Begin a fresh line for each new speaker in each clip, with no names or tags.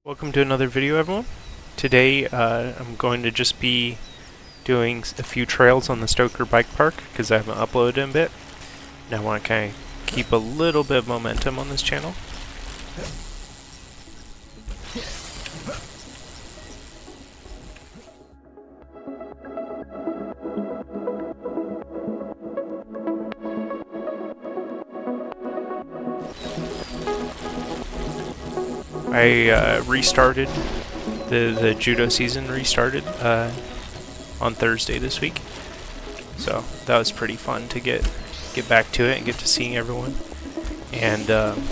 Welcome to another video, everyone. Today I'm going to just be doing a few trails on the Stoker Bike Park because I haven't uploaded in a bit. And I want to kind of keep a little bit of momentum on this channel. I restarted, the judo season restarted on Thursday this week, so that was pretty fun to get back to it and get to seeing everyone. And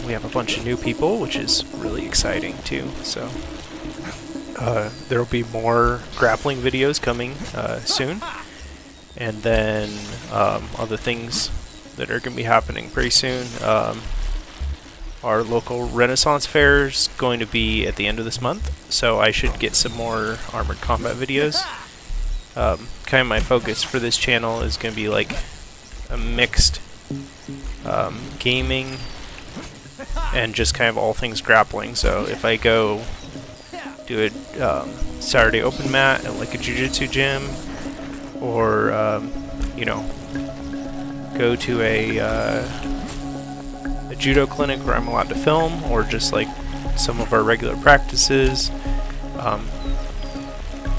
we have a bunch of new people, which is really exciting too. So there will be more grappling videos coming soon, and then other things that are going to be happening pretty soon. Our local Renaissance fair is going to be at the end of this month, so I should get some more armored combat videos. Kind of my focus for this channel is going to be like a mixed gaming and just kind of all things grappling. So if I go do a Saturday open mat at like a jiu-jitsu gym, or you know, go to a judo clinic where I'm allowed to film, or just like some of our regular practices,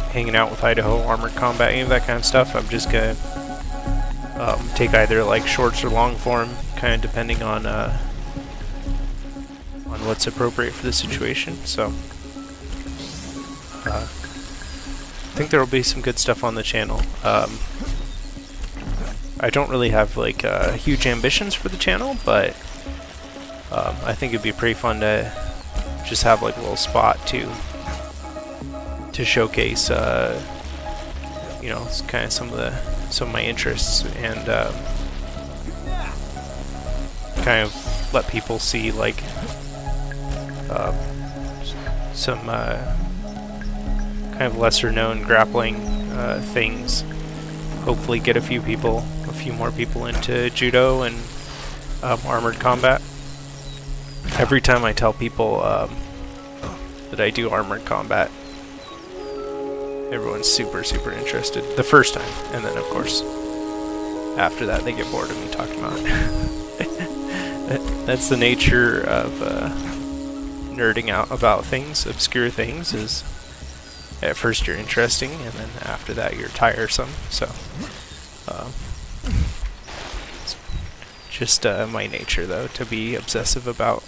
hanging out with Idaho Armored Combat, any of that kind of stuff, I'm just gonna take either like shorts or long form, kind of depending on what's appropriate for the situation. So I think there will be some good stuff on the channel. I don't really have like huge ambitions for the channel, but I think it'd be pretty fun to just have like a little spot to showcase, you know, kind of some of my interests, and kind of let people see like some kind of lesser known grappling things. Hopefully get a few more people into judo and armored combat. Every time I tell people that I do armored combat, everyone's super interested the first time, and then of course after that they get bored of me talking about it. That's the nature of nerding out about things, obscure things. Is at first you're interesting, and then after that you're tiresome. So it's just my nature, though, to be obsessive about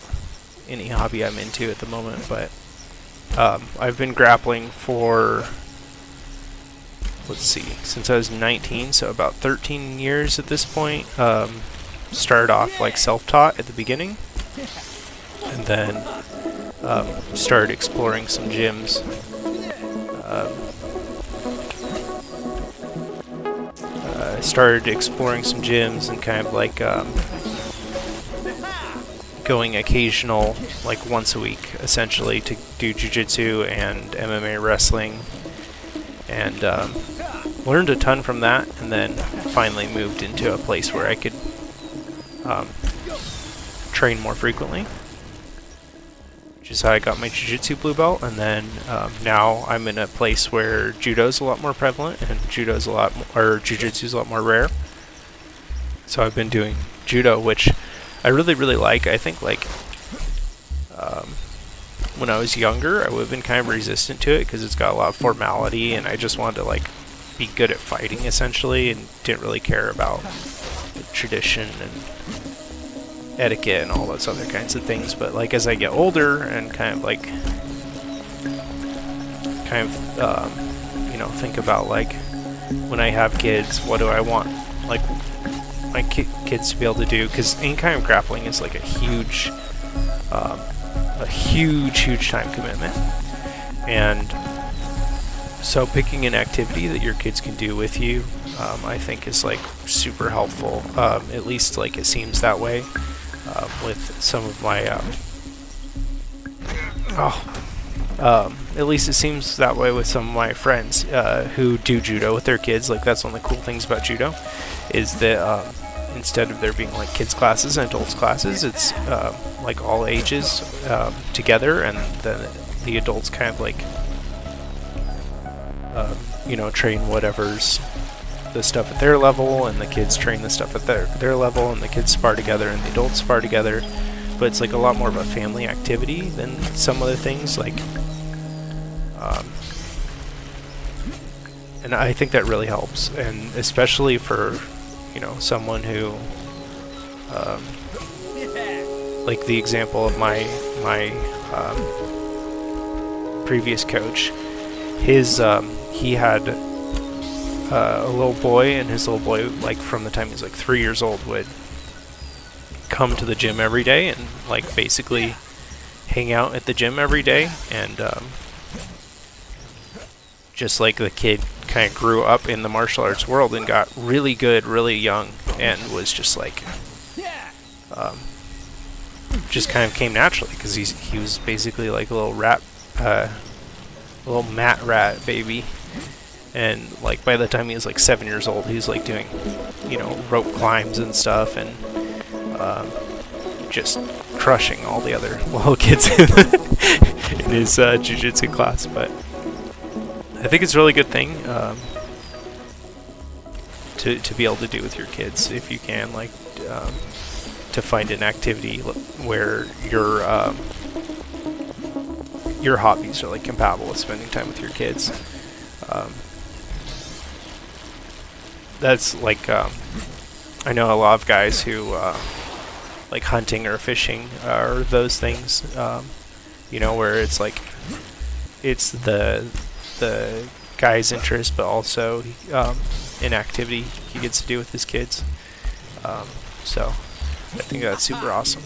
any hobby I'm into at the moment. But I've been grappling for, let's see, since I was 19, so about 13 years at this point. Started off like self-taught at the beginning, and then started exploring some gyms. And kind of like going occasional, like once a week, essentially, to do jiu-jitsu and MMA wrestling, and learned a ton from that, and then finally moved into a place where I could train more frequently, which is how I got my jiu-jitsu blue belt. And then now I'm in a place where judo's a lot more prevalent, and jiu-jitsu's a lot more rare. So I've been doing judo, which I really like. I think like when I was younger, I would have been kind of resistant to it because it's got a lot of formality, and I just wanted to like be good at fighting essentially, and didn't really care about the tradition and etiquette and all those other kinds of things. But like as I get older and kind of you know, think about like when I have kids, what do I want like my kids to be able to do? Because any kind of grappling is like a huge time commitment, and so picking an activity that your kids can do with you, I think is like super helpful. At least like it seems that way with some of my at least it seems that way with some of my friends who do judo with their kids. Like that's one of the cool things about judo, is that instead of there being like kids classes and adults classes, it's like all ages together, and then the adults kind of like, you know, train whatever's the stuff at their level, and the kids train the stuff at their level, and the kids spar together and the adults spar together. But it's like a lot more of a family activity than some other things, like, and I think that really helps, and especially for, you know, someone who, like the example of my previous coach, he had a little boy, and his little boy, like from the time he was like 3 years old, would come to the gym every day and like basically hang out at the gym every day, and just like the kid kind of grew up in the martial arts world and got really good really young, and was just like just kind of came naturally, because he was basically like a little little mat rat baby. And like by the time he was like 7 years old, he was like doing, you know, rope climbs and stuff, and just crushing all the other little kids in his jiu-jitsu class. But I think it's a really good thing to be able to do with your kids, if you can, like to find an activity where your hobbies are like compatible with spending time with your kids. That's like, I know a lot of guys who like hunting or fishing or those things, you know, where it's like it's the guy's interest, but also an activity he gets to do with his kids. So I think that's super awesome.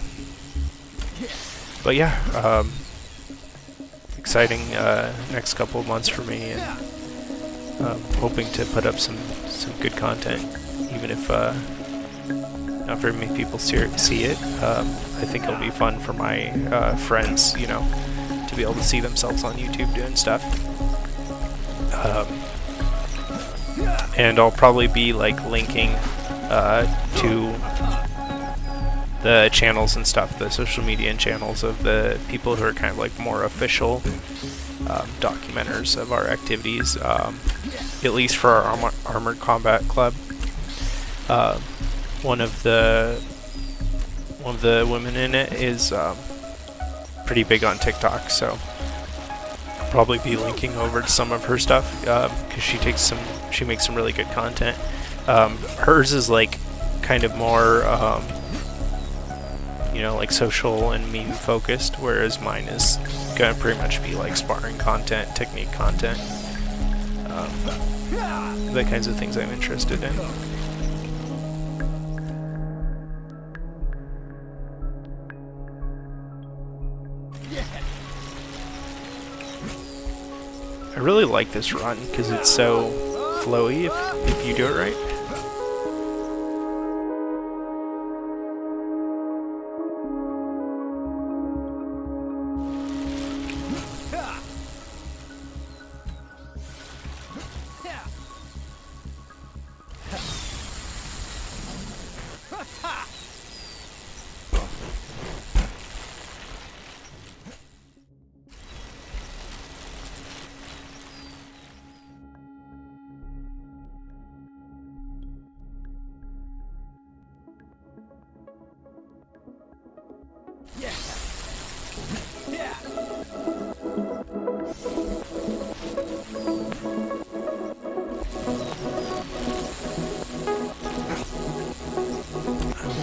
But yeah, exciting next couple of months for me, and hoping to put up some good content, even if not very many people see it. I think it'll be fun for my friends, you know, to be able to see themselves on YouTube doing stuff. And I'll probably be like linking to the channels and stuff, the social media and channels of the people who are kind of like more official documenters of our activities, at least for our Armored Combat Club. One of the women in it is pretty big on TikTok, so I'll probably be linking over to some of her stuff, because she makes some really good content. Hers is like kind of more you know, like social and meme focused, whereas mine is gonna pretty much be like sparring content, technique content, the kinds of things I'm interested in. I really like this run because it's so flowy if you do it right.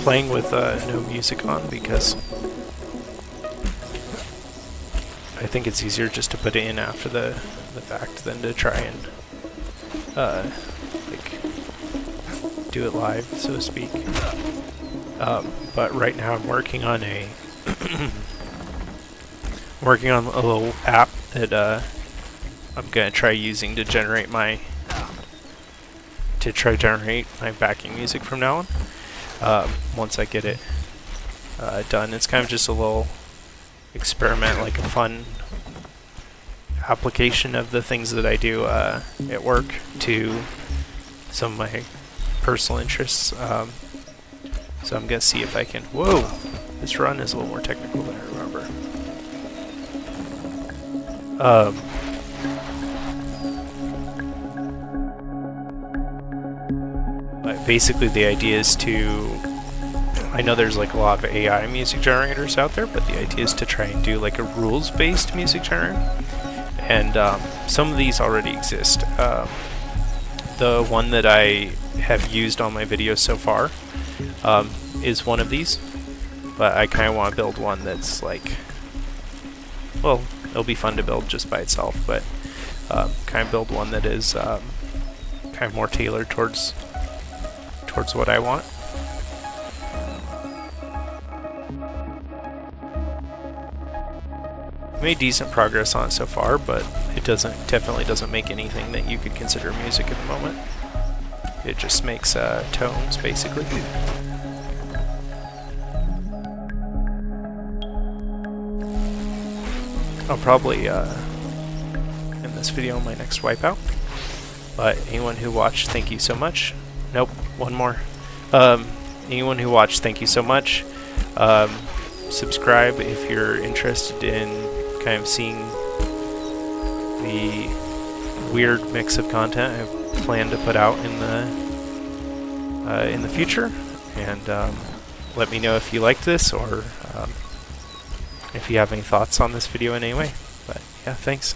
Playing with no music on because I think it's easier just to put it in after the fact than to try and like do it live, so to speak. But right now I'm working on a little app that I'm gonna try using to generate my backing music from now on. Once I get it done, it's kind of just a little experiment, like a fun application of the things that I do at work to some of my personal interests. So I'm gonna see if I can. Whoa, this run is a little more technical than I remember. Um, but basically the idea is to, I know there's like a lot of AI music generators out there, but the idea is to try and do like a rules-based music generator. And some of these already exist. The one that I have used on my videos so far is one of these, but I kind of want to build one that's like, well, it'll be fun to build just by itself, but kind of build one that is kind of more tailored towards what I want. Made decent progress on it so far, but it definitely doesn't make anything that you could consider music at the moment. It just makes tones, basically. I'll probably end this video on my next wipeout. But anyone who watched, thank you so much. Nope, one more. Anyone who watched, thank you so much. Subscribe if you're interested in kind of seeing the weird mix of content I plan to put out in the future, and let me know if you liked this or if you have any thoughts on this video in any way. But yeah, thanks.